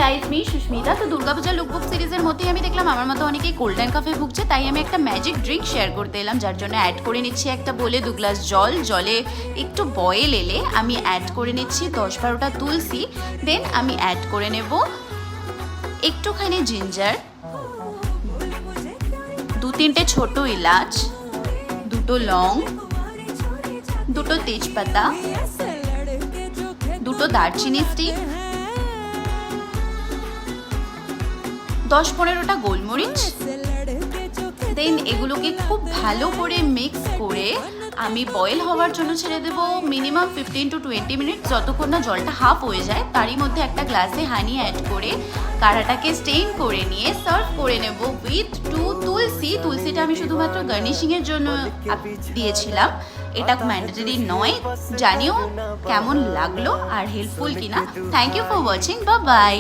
Guys, me Susmita. তো দুর্গাপূজা লুকবুক সিরিজের মধ্যেই আমি দেখলাম আমার মতো অনেকেই কোল্ড কফি ভুগছে, তাই আমি একটা ম্যাজিক ড্রিঙ্ক শেয়ার করতে এলাম, যার জন্য অ্যাড করে নিচ্ছি একটা বলে 2 গ্লাস জল। জলে একটু বয়েল এলে আমি অ্যাড করে নিচ্ছি 10-12টা তুলসী। দেন আমি অ্যাড করে নেব একটুখানি জিঞ্জার, 2-3টে ছোট এলাচ, 2টো লং, 2টো তেজপাতা, 2টো দারচিনি স্টিক, 10-15টা গোলমরিচ। দেন এগুলোকে খুব ভালো করে মিক্স করে আমি বয়েল হওয়ার জন্য ছেড়ে দেব মিনিমাম 15 to 20 মিনিট, যতক্ষণ না জলটা হাফ হয়ে যায়। তারই মধ্যে একটা গ্লাসে হানি অ্যাড করে কাড়াটাকে স্টেইন করে নিয়ে সার্ভ করে নেব উইথ 2 তুলসী। তুলসীটা আমি শুধুমাত্র গার্নিশিংয়ের জন্য দিয়েছিলাম, এটা ম্যান্ডেটরি নয়। জানিও কেমন লাগলো আর হেল্পফুল কিনা। Thank you for watching, bye by.